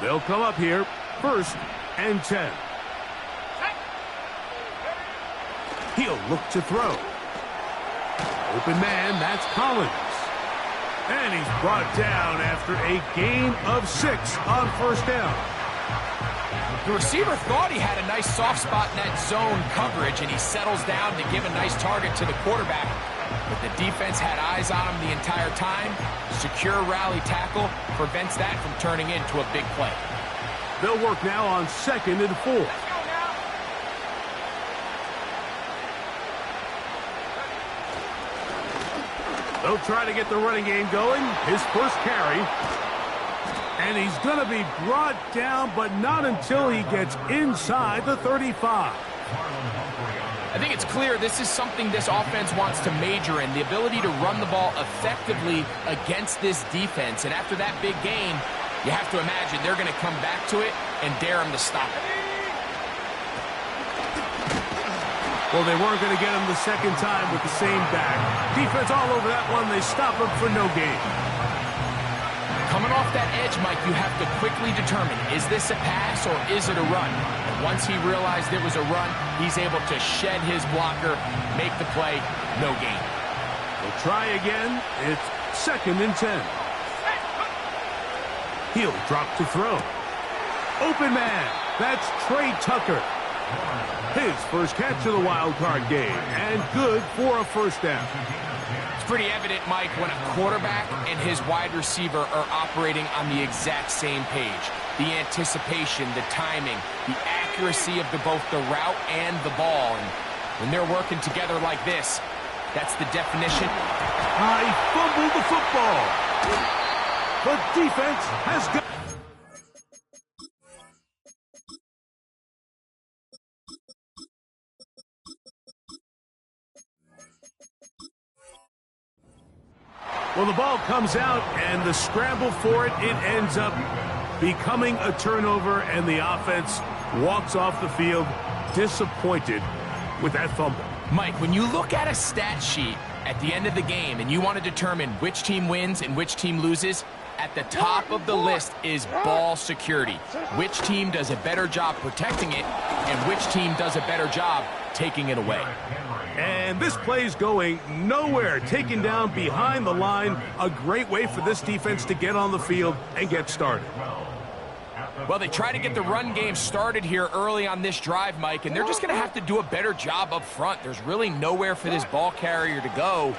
They'll come up here, 1st and 10. He'll look to throw. Open man, that's Collins. And he's brought down after a gain of 6 on 1st down. The receiver thought he had a nice soft spot in that zone coverage, and he settles down to give a nice target to the quarterback. But the defense had eyes on him the entire time. Secure rally tackle prevents that from turning into a big play. They'll work now on 2nd and 4. They'll try to get the running game going. His first carry. And he's going to be brought down, but not until he gets inside the 35. I think it's clear this is something this offense wants to major in, the ability to run the ball effectively against this defense. And after that big gain, you have to imagine they're going to come back to it and dare him to stop it. Well, they weren't going to get him the second time with the same back. Defense all over that one. They stop him for no gain. Coming off that edge, Mike, you have to quickly determine, is this a pass or is it a run? And once he realized it was a run, he's able to shed his blocker, make the play, no gain. They'll try again. It's 2nd and 10. He'll drop to throw. Open man. That's Trey Tucker. His first catch of the wild card game, and good for a 1st down. It's pretty evident, Mike, when a quarterback and his wide receiver are operating on the exact same page. The anticipation, the timing, the accuracy of both the route and the ball. And when they're working together like this, that's the definition. I fumbled the football. The defense has got... Well, the ball comes out, and the scramble for it, it ends up becoming a turnover, and the offense walks off the field disappointed with that fumble. Mike, when you look at a stat sheet at the end of the game and you want to determine which team wins and which team loses, at the top of the list is ball security. Which team does a better job protecting it, and which team does a better job taking it away. And this play's going nowhere. Taken down behind the line. A great way for this defense to get on the field and get started. Well, they try to get the run game started here early on this drive, Mike, and they're just going to have to do a better job up front. There's really nowhere for this ball carrier to go.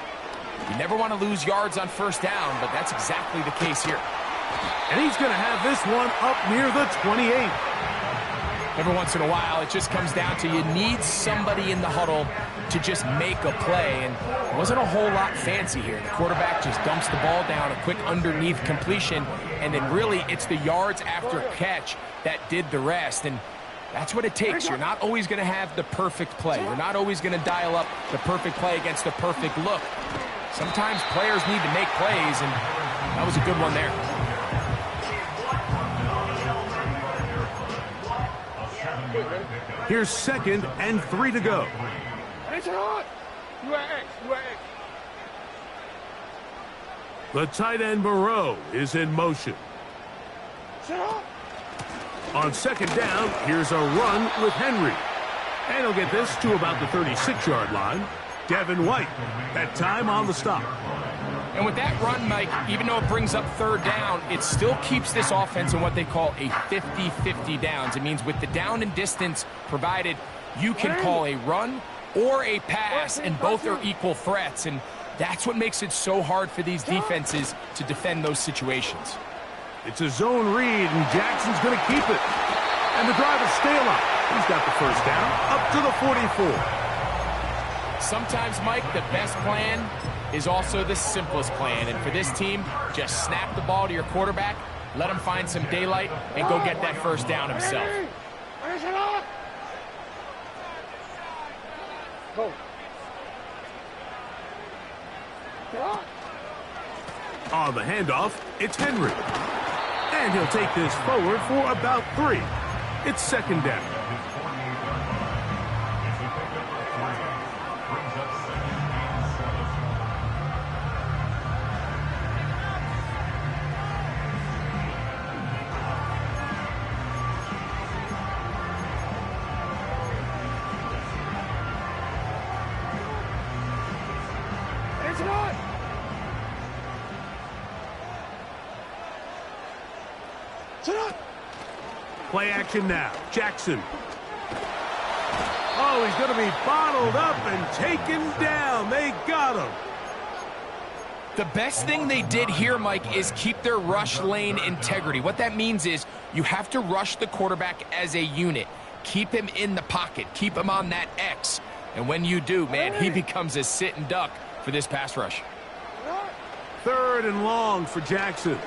You never want to lose yards on 1st down, but that's exactly the case here. And he's going to have this one up near the 28. Every once in a while, it just comes down to you need somebody in the huddle to just make a play, and it wasn't a whole lot fancy here. The quarterback just dumps the ball down, a quick underneath completion, and then really it's the yards after catch that did the rest, and that's what it takes. You're not always going to have the perfect play. You're not always going to dial up the perfect play against the perfect look. Sometimes players need to make plays, and that was a good one there. Here's 2nd and 3 to go. The tight end Moreau is in motion. On 2nd down, here's a run with Henry. And he'll get this to about the 36-yard line. Devin White, that time on the stop. And with that run, Mike, even though it brings up 3rd down, it still keeps this offense in what they call a 50-50 downs. It means with the down and distance provided, you can call a run or a pass, and both are equal threats. And that's what makes it so hard for these defenses to defend those situations. It's a zone read, and Jackson's going to keep it. And the driver's stay alive. He's got the 1st down up to the 44. Sometimes, Mike, the best plan is also the simplest plan. And for this team, just snap the ball to your quarterback, let him find some daylight, and go get that 1st down himself. On the handoff, it's Henry. And he'll take this forward for about 3. It's 2nd down. Play action now. Jackson. Oh, he's going to be bottled up and taken down. They got him. The best thing they did here, Mike, is keep their rush lane integrity. What that means is you have to rush the quarterback as a unit. Keep him in the pocket. Keep him on that X. And when you do, man, he becomes a sit and duck for this pass rush. 3rd and long for Jackson.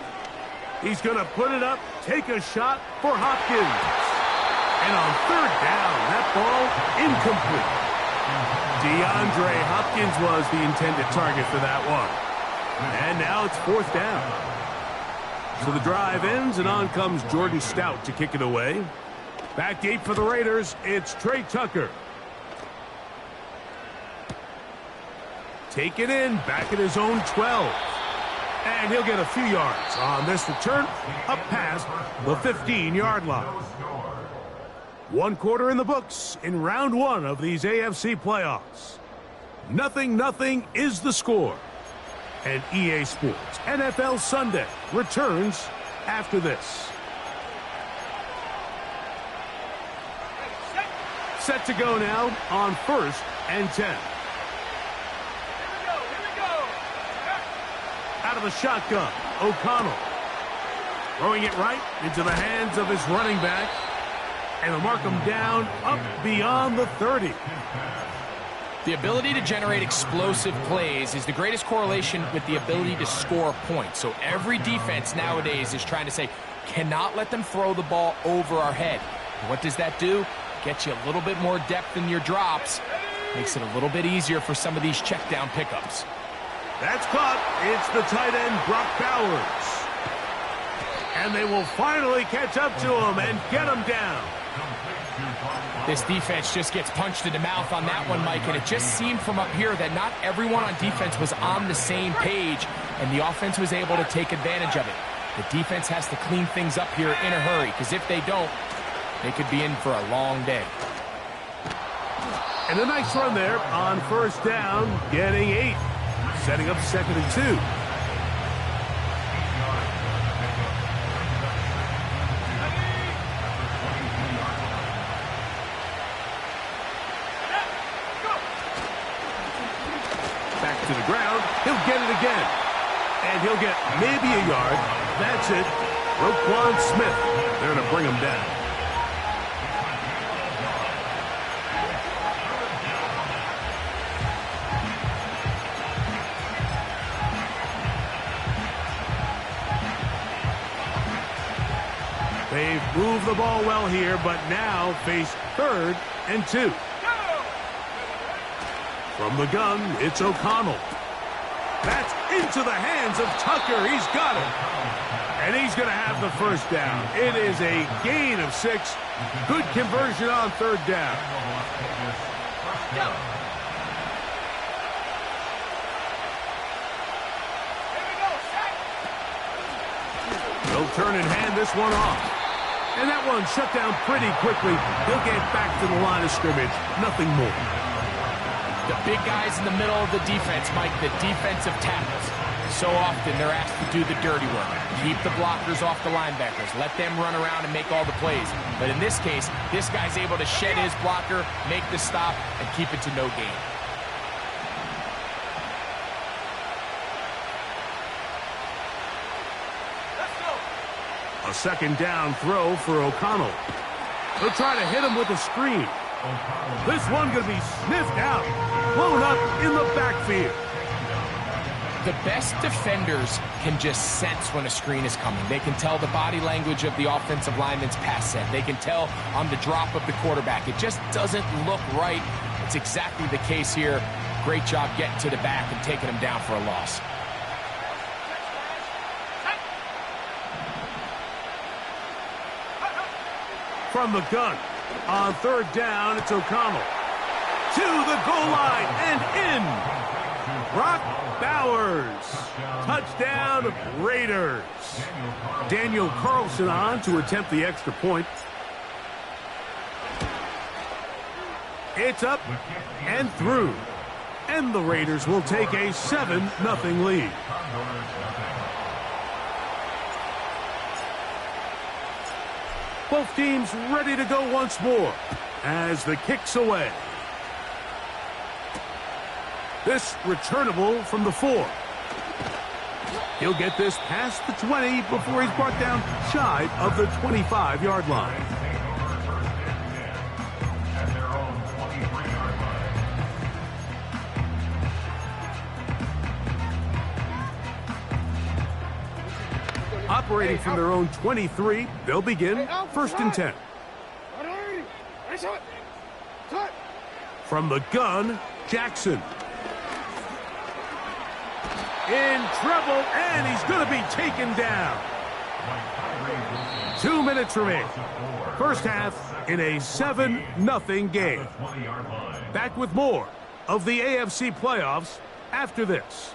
He's going to put it up, take a shot for Hopkins. And on 3rd down, that ball incomplete. DeAndre Hopkins was the intended target for that one. And now it's 4th down. So the drive ends, and on comes Jordan Stout to kick it away. Back deep for the Raiders, it's Trey Tucker. Take it in, back at his own 12. And he'll get a few yards on this return, up past the 15-yard line. 1 quarter in the books in round 1 of these AFC playoffs. 0-0 is the score. And EA Sports NFL Sunday returns after this. Set to go now on 1st and 10. Out of the shotgun, O'Connell. Throwing it right into the hands of his running back. And he'll mark him down up beyond the 30. The ability to generate explosive plays is the greatest correlation with the ability to score points. So every defense nowadays is trying to say, cannot let them throw the ball over our head. What does that do? Gets you a little bit more depth in your drops. Makes it a little bit easier for some of these check down pickups. That's caught. It's the tight end, Brock Bowers. And they will finally catch up to him and get him down. This defense just gets punched in the mouth on that one, Mike, and it just seemed from up here that not everyone on defense was on the same page, and the offense was able to take advantage of it. The defense has to clean things up here in a hurry, because if they don't, they could be in for a long day. And a nice run there on 1st down, getting 8. Setting up 2nd and 2. Back to the ground. He'll get it again. And he'll get maybe a yard. That's it. Roquan Smith. They're going to bring him down. They've moved the ball well here, but now face 3rd and 2. From the gun, it's O'Connell. That's into the hands of Tucker. He's got it. And he's going to have the 1st down. It is a gain of 6. Good conversion on 3rd down. They'll turn and hand this one off. And that one shut down pretty quickly. He'll get back to the line of scrimmage. Nothing more. The big guys in the middle of the defense, Mike, the defensive tackles. So often they're asked to do the dirty work. Keep the blockers off the linebackers. Let them run around and make all the plays. But in this case, this guy's able to shed his blocker, make the stop, and keep it to no gain. A 2nd down throw for O'Connell. They'll try to hit him with a screen. This one going to be sniffed out. Blown up in the backfield. The best defenders can just sense when a screen is coming. They can tell the body language of the offensive lineman's pass set. They can tell on the drop of the quarterback. It just doesn't look right. It's exactly the case here. Great job getting to the back and taking him down for a loss. From the gun. On 3rd down, it's O'Connell. To the goal line and in. Brock Bowers. Touchdown, Raiders. Daniel Carlson on to attempt the extra point. It's up and through. And the Raiders will take a 7-0 lead. Both teams ready to go once more as the kick's away. This returnable from the 4. He'll get this past the 20 before he's brought down shy of the 25-yard line. Operating from their own 23, they'll begin 1st and 10. From the gun, Jackson. In trouble, and he's going to be taken down. 2 minutes remain. First half in a 7-0 game. Back with more of the AFC playoffs after this.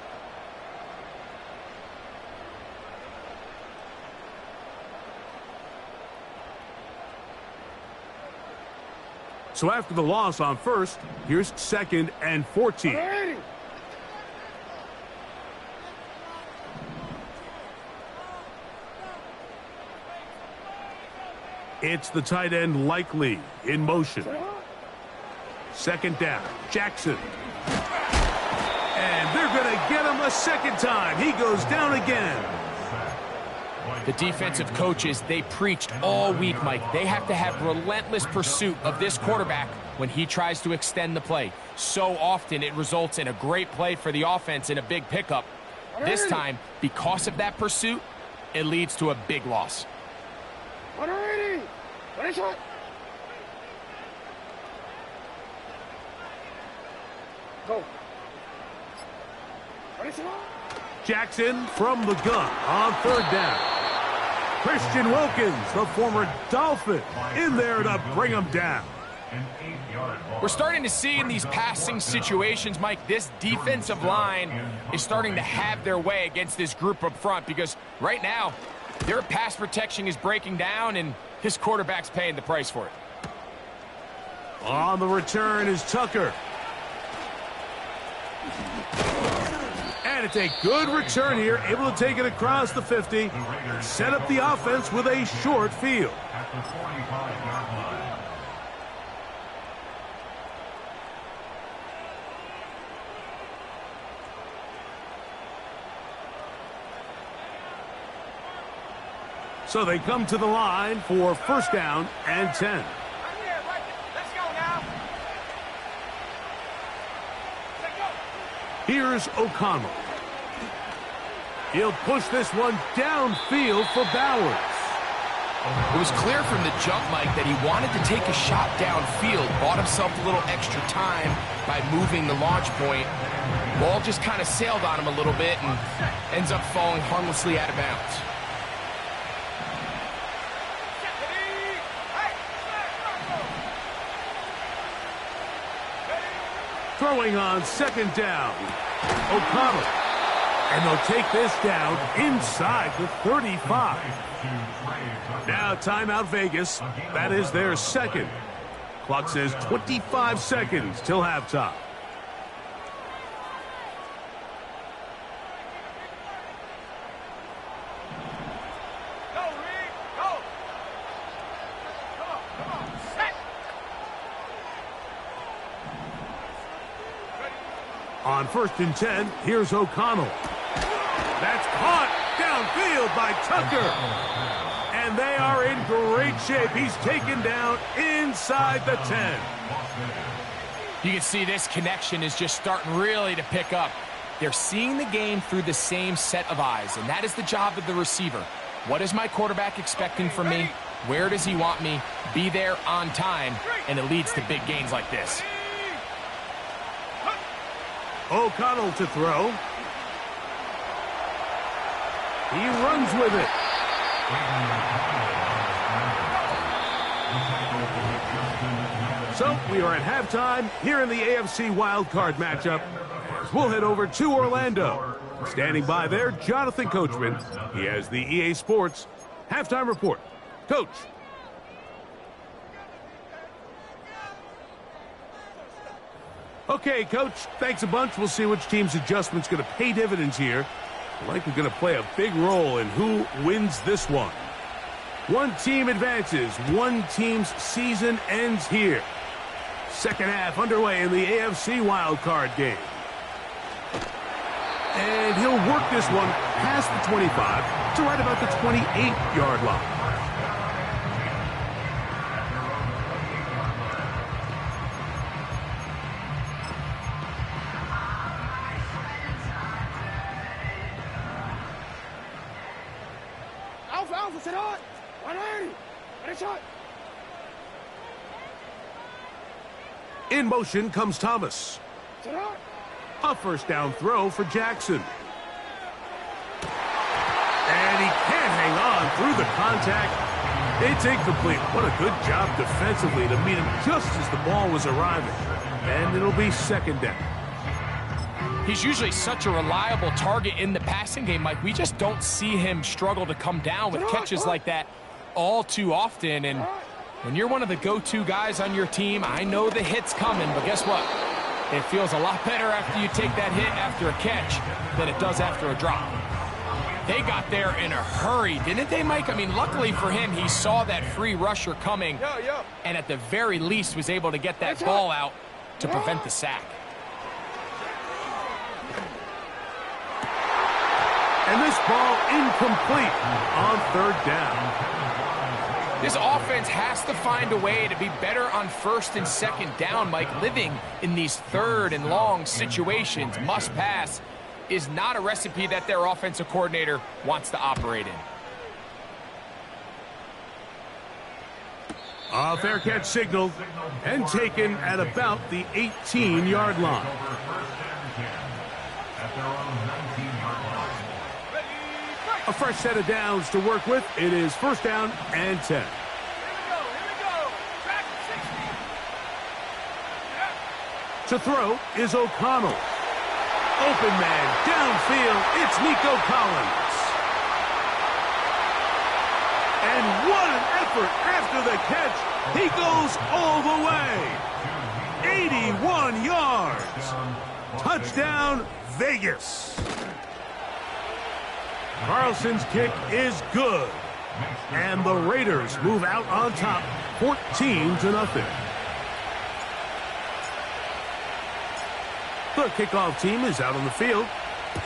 So after the loss on 1st, here's 2nd and 14. It's the tight end Likely in motion. 2nd down, Jackson. And they're going to get him a 2nd time. He goes down again. The defensive coaches, they preached all week, Mike. They have to have relentless pursuit of this quarterback when he tries to extend the play. So often it results in a great play for the offense and a big pickup. This time, because of that pursuit, it leads to a big loss. Jackson from the gun on 3rd down. Christian Wilkins, the former Dolphin, in there to bring him down. We're starting to see in these passing situations, Mike, this defensive line is starting to have their way against this group up front because right now, their pass protection is breaking down and his quarterback's paying the price for it. On the return is Tucker. And it's a good return here, able to take it across the 50 and set up the offense with a short field. So they come to the line for 1st down and 10. Here's O'Connell. He'll push this one downfield for Bowers. It was clear from the jump, Mike, that he wanted to take a shot downfield, bought himself a little extra time by moving the launch point. Ball just kind of sailed on him a little bit and ends up falling harmlessly out of bounds. Throwing on 2nd down, O'Connell. And they'll take this down inside the 35. Now timeout Vegas. That is their 2nd. Clock says 25 seconds till halftime. On 1st and 10, here's O'Connell. That's caught downfield by Tucker. And they are in great shape. He's taken down inside the 10. You can see this connection is just starting really to pick up. They're seeing the game through the same set of eyes, and that is the job of the receiver. What is my quarterback expecting from me? Where does he want me? Be there on time, and it leads to big gains like this. O'Connell to throw. He runs with it. So we are at halftime here in the AFC wildcard matchup. We'll head over to Orlando. Standing by there, Jonathan Coachman. He has the EA Sports halftime report. Coach. Okay, Coach, thanks a bunch. We'll see which team's adjustment's going to pay dividends here. Likely going to play a big role in who wins this one. One team advances. One team's season ends here. Second half underway in the AFC wildcard game. And he'll work this one past the 25 to right about the 28-yard line. Alpha, sit on. 180. Ready, shot. In motion comes Thomas. Sit on. A first down throw for Jackson. And he can't hang on through the contact. It's incomplete. What a good job defensively to meet him just as the ball was arriving. And it'll be second down. He's usually such a reliable target in the passing game, Mike. We just don't see him struggle to come down with catches like that all too often. And when you're one of the go-to guys on your team, I know the hit's coming, but guess what? It feels a lot better after you take that hit after a catch than it does after a drop. They got there in a hurry, didn't they, Mike? I mean, luckily for him, he saw that free rusher coming and at the very least was able to get that ball out to prevent the sack. And this ball incomplete on third down. This offense has to find a way to be better on first and second down, Mike. Living in these third and long situations, must pass, is not a recipe that their offensive coordinator wants to operate in. A fair catch signaled and taken at about the 18-yard line. A fresh set of downs to work with. It is first down and 10. Here we go. Track 60. To throw is O'Connell. Open man downfield. It's Nico Collins. And what an effort after the catch. He goes all the way. 81 yards. Touchdown, Vegas. Carlson's kick is good. And the Raiders move out on top, 14-0. The kickoff team is out on the field,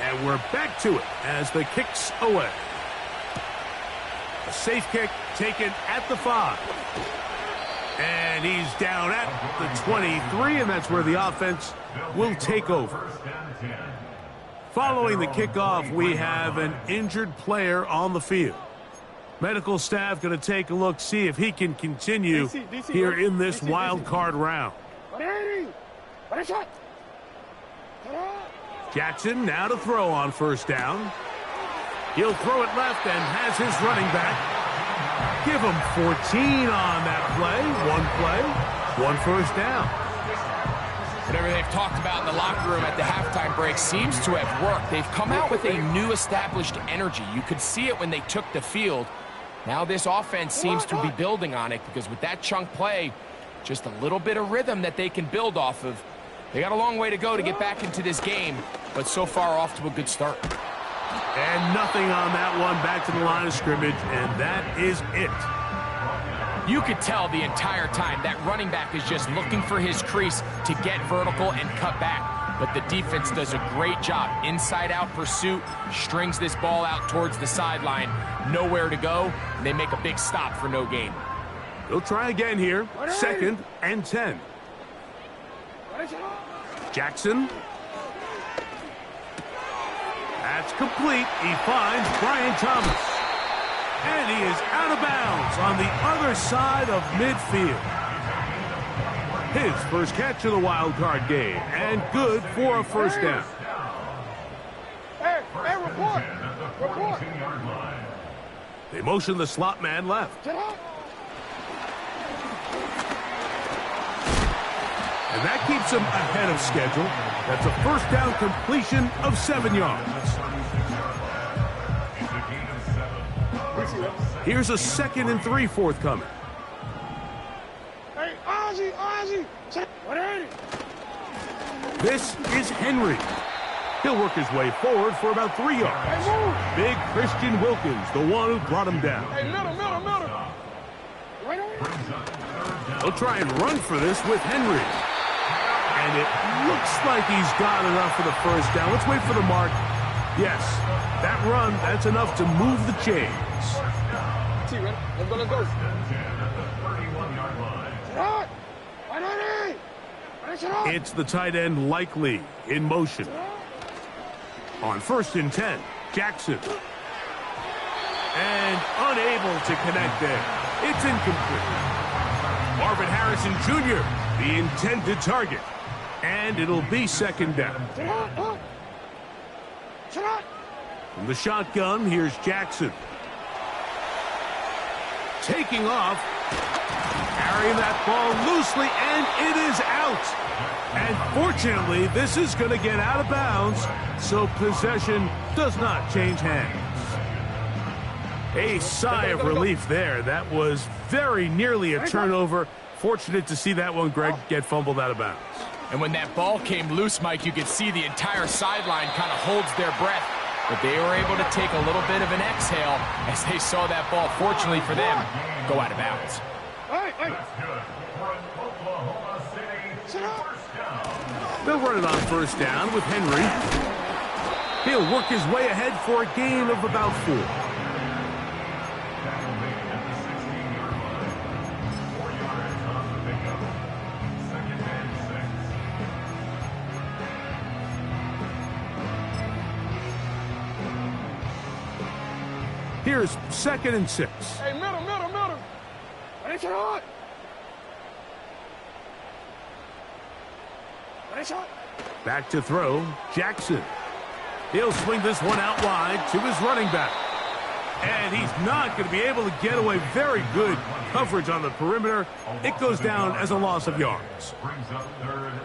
and we're back to it as the kick's away. A safe kick taken at the 5. And he's down at the 23, and that's where the offense will take over. Following the kickoff, we have an injured player on the field. Medical staff going to take a look, see if he can continue here in this wild card round. 180. Ready, shot. Jackson now to throw on first down. He'll throw it left and has his running back. Give him 14 on that play. One first down. Whatever they've talked about in the locker room at the halftime break seems to have worked. They've come out with a new established energy. You could see it when they took the field. Now this offense seems to be building on it because with that chunk play, just a little bit of rhythm that they can build off of. They got a long way to go to get back into this game, but so far off to a good start. And nothing on that one, back to the line of scrimmage, and that is it. You could tell the entire time that running back is just looking for his crease to get vertical and cut back. But the defense does a great job. Inside-out pursuit, strings this ball out towards the sideline. Nowhere to go, and they make a big stop for no gain. They'll try again here. Second and 10. Jackson. That's complete. He finds Brian Thomas. And he is out of bounds on the other side of midfield. His first catch of the wild card game, and good for a first down. Hey, report. They motion the slot man left. Sit up. And that keeps him ahead of schedule. That's a first down completion of 7 yards. Here's a 2nd and 3 forthcoming. Hey, Ozzy. This is Henry. He'll work his way forward for about 3 yards. Big Christian Wilkins, the one who brought him down. Hey, middle. Right on. He'll try and run for this with Henry. And it looks like he's got enough for the first down. Let's wait for the mark. Yes, that run, that's enough to move the chains. T, ready? Let's go. It's the tight end Likely in motion. On 1st and 10, Jackson. And unable to connect there. It's incomplete. Marvin Harrison Jr., the intended target. And it'll be 2nd down. From the shotgun, here's Jackson. Taking off. Carrying that ball loosely, and it is out. And fortunately, this is going to get out of bounds, so possession does not change hands. A sigh of relief there. That was very nearly a turnover. Fortunate to see that one, Greg, get fumbled out of bounds. And when that ball came loose, Mike, you could see the entire sideline kind of holds their breath. But they were able to take a little bit of an exhale as they saw that ball, fortunately for them, go out of bounds. They'll run it on 1st down with Henry. He'll work his way ahead for a gain of about 4. Here's 2nd and 6. Hey, middle. Back to throw, Jackson. He'll swing this one out wide to his running back. And he's not going to be able to get away. Very good coverage on the perimeter. It goes down as a loss of yards.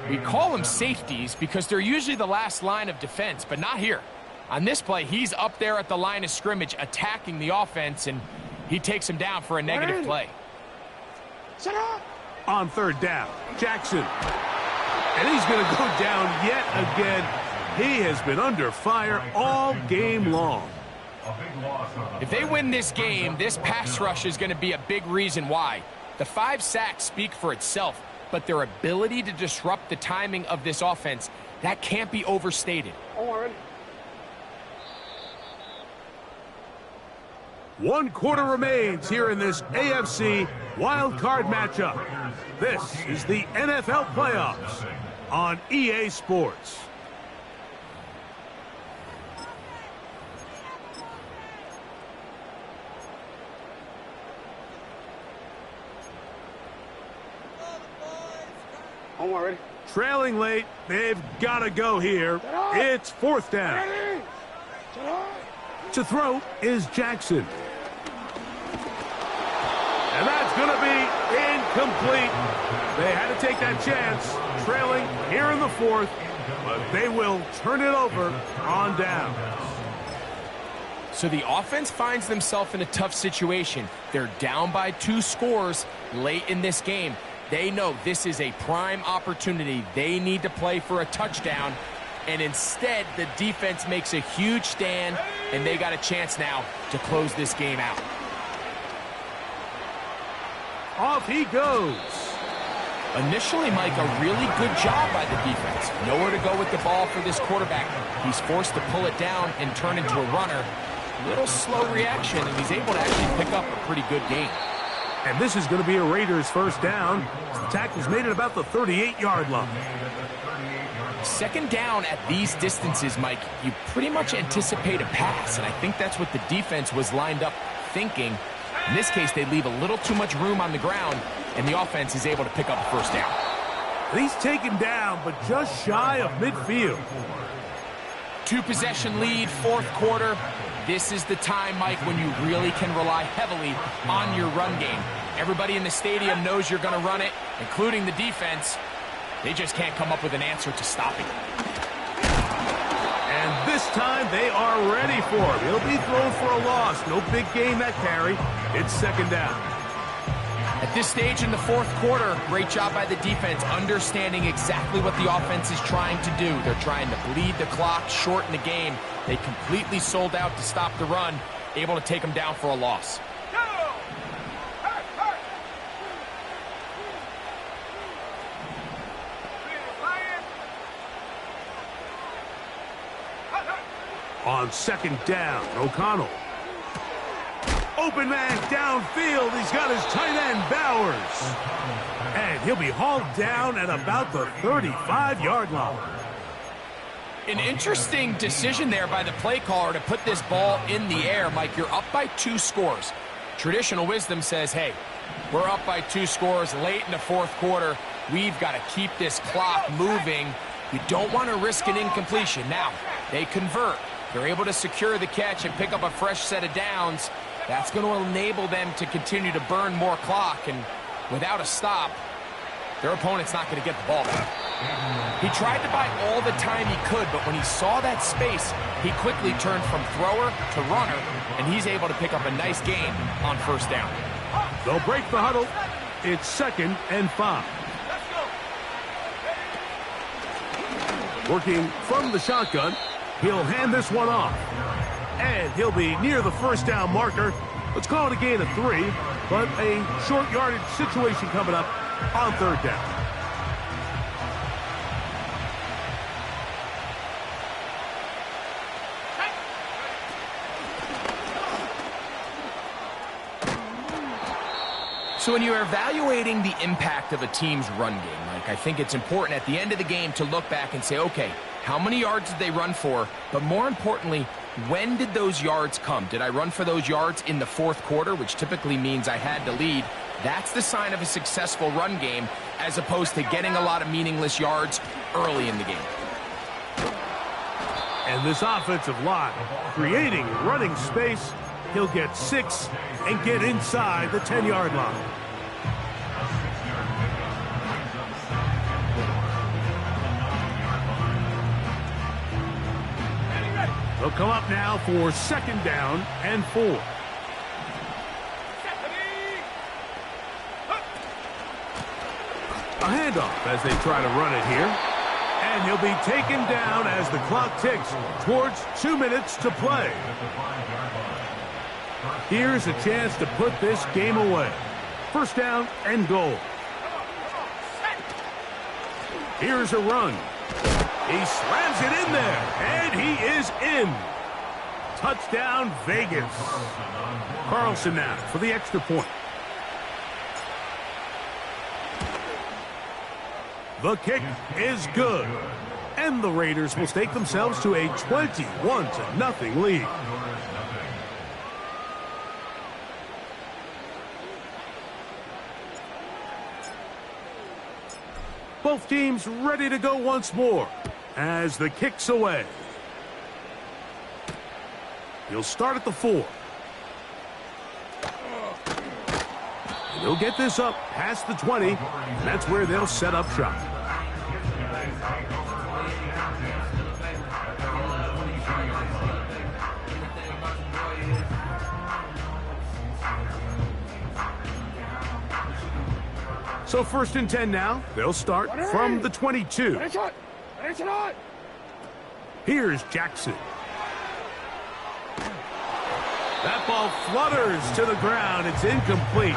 We call them safeties because they're usually the last line of defense, but not here. On this play, he's up there at the line of scrimmage attacking the offense, and he takes him down for a negative play. On 3rd down, Jackson. And he's going to go down yet again. He has been under fire all game long. If they win this game, this pass rush is going to be a big reason why. The 5 sacks speak for itself, but their ability to disrupt the timing of this offense, that can't be overstated. 1 quarter remains here in this AFC wild card matchup. This is the NFL playoffs on EA Sports. Ready? Trailing late, they've got to go here. It's 4th down. To throw is Jackson. And that's going to be incomplete. They had to take that chance, trailing here in the 4th, but they will turn it over on down. So the offense finds themselves in a tough situation. They're down by 2 scores late in this game. They know this is a prime opportunity. They need to play for a touchdown, and instead the defense makes a huge stand, and they got a chance now to close this game out. Off he goes. Initially, Mike, a really good job by the defense. Nowhere to go with the ball for this quarterback. He's forced to pull it down and turn into a runner. Little slow reaction, and he's able to actually pick up a pretty good gain. And this is going to be a Raiders 1st down. The tackle's made it about the 38-yard line. 2nd down at these distances, Mike, you pretty much anticipate a pass, and I think that's what the defense was lined up thinking. In this case, they leave a little too much room on the ground, and the offense is able to pick up a 1st down. He's taken down, but just shy of midfield. 2-possession lead, 4th quarter. This is the time, Mike, when you really can rely heavily on your run game. Everybody in the stadium knows you're going to run it, including the defense. They just can't come up with an answer to stopping it. And this time they are ready for him. He'll be thrown for a loss. No big gain that carry. It's 2nd down. At this stage in the fourth quarter, great job by the defense, understanding exactly what the offense is trying to do. They're trying to bleed the clock, shorten the game. They completely sold out to stop the run, able to take them down for a loss. On second down, O'Connell. Open man downfield. He's got his tight end, Bowers. And he'll be hauled down at about the 35-yard line. An interesting decision there by the play caller to put this ball in the air. Mike, you're up by 2 scores. Traditional wisdom says, hey, we're up by 2 scores late in the fourth quarter. We've got to keep this clock moving. You don't want to risk an incompletion. Now, they convert. They're able to secure the catch and pick up a fresh set of downs. That's going to enable them to continue to burn more clock. And without a stop, their opponent's not going to get the ball back. He tried to buy all the time he could, but when he saw that space, he quickly turned from thrower to runner, and he's able to pick up a nice gain on first down. They'll break the huddle. It's 2nd and 5. Working from the shotgun. He'll hand this one off. And he'll be near the first down marker. Let's call it a gain of 3, but a short yardage situation coming up on 3rd down. So when you're evaluating the impact of a team's run game, Mike, I think it's important at the end of the game to look back and say, okay, how many yards did they run for? But more importantly, when did those yards come? Did I run for those yards in the fourth quarter, which typically means I had to lead? That's the sign of a successful run game, as opposed to getting a lot of meaningless yards early in the game. And this offensive line creating running space. He'll get 6 and get inside the 10-yard line. They'll come up now for 2nd down and 4. A handoff as they try to run it here. And he'll be taken down as the clock ticks towards 2 minutes to play. Here's a chance to put this game away. First down and goal. Here's a run. He slams it in there, and he is in. Touchdown, Vegas. Carlson now for the extra point. The kick is good. And the Raiders will stake themselves to a 21-0 lead. Both teams ready to go once more as the kick's away. He'll start at the 4. And he'll get this up past the 20, and that's where they'll set up shop. So 1st and 10 now. They'll start from the 22. Here's Jackson. That ball flutters to the ground. It's incomplete.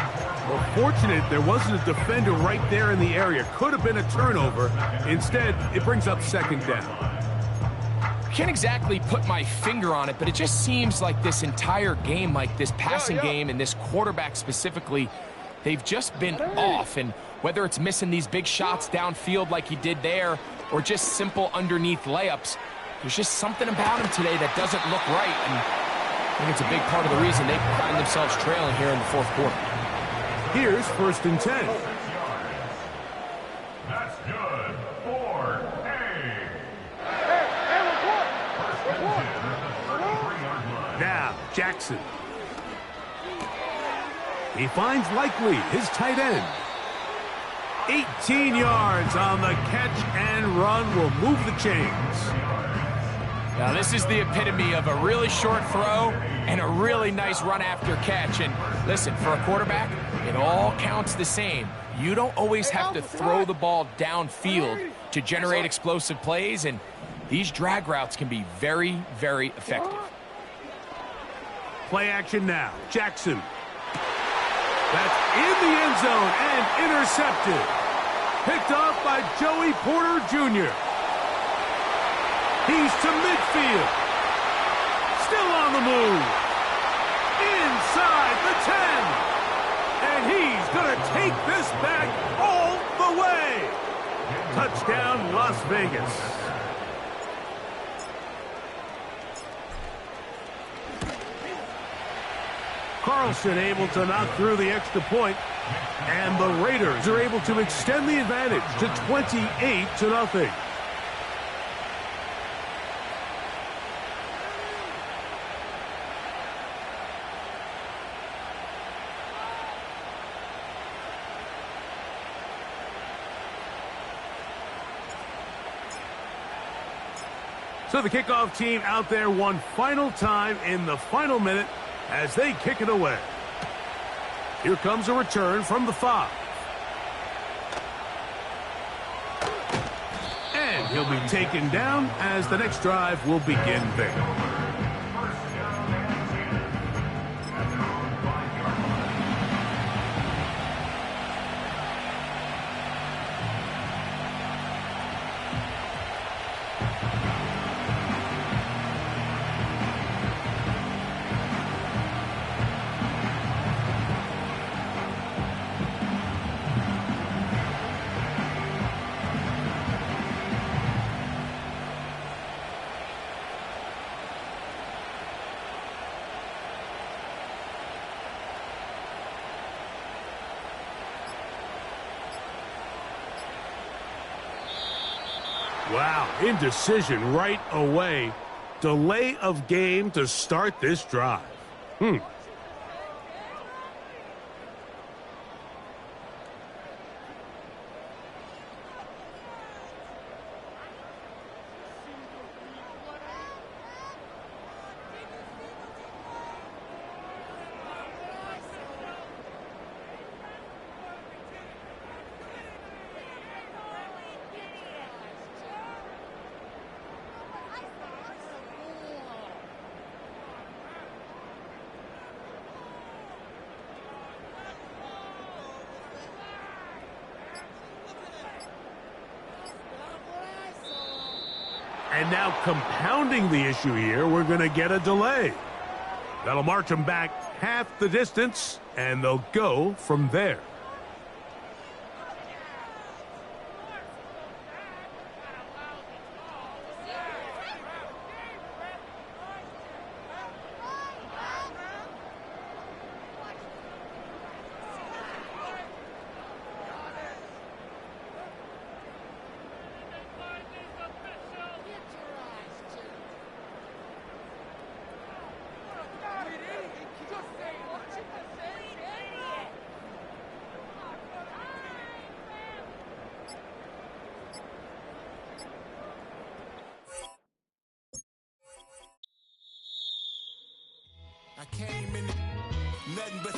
Well, fortunate there wasn't a defender right there in the area. Could have been a turnover. Instead, it brings up 2nd down. I can't exactly put my finger on it, but it just seems like this entire game, like this passing game and this quarterback specifically, they've just been off. And whether it's missing these big shots downfield like he did there or just simple underneath layups, there's just something about him today that doesn't look right. And I think it's a big part of the reason they find themselves trailing here in the fourth quarter. Here's 1st and 10. That's good. 4A. Now, Jackson. He finds Likely, his tight end. 18 yards on the catch and run will move the chains. Now, this is the epitome of a really short throw and a really nice run after catch. And listen, for a quarterback, It all counts the same. You don't always have to throw the ball downfield to generate explosive plays, and these drag routes can be very, very effective. Play action now. Jackson. That's in the end zone and intercepted. Picked off by Joey Porter Jr. He's to midfield. Still on the move. Inside the 10. And he's going to take this back all the way. Touchdown, Las Vegas. Carlson able to knock through the extra point, and the Raiders are able to extend the advantage to 28-0. So the kickoff team out there one final time in the final minute as they kick it away. Here comes a return from the 5. And he'll be taken down as the next drive will begin there. Wow, indecision right away. Delay of game to start this drive. And now compounding the issue here, we're going to get a delay. That'll march them back half the distance, and they'll go from there. I came in nothing but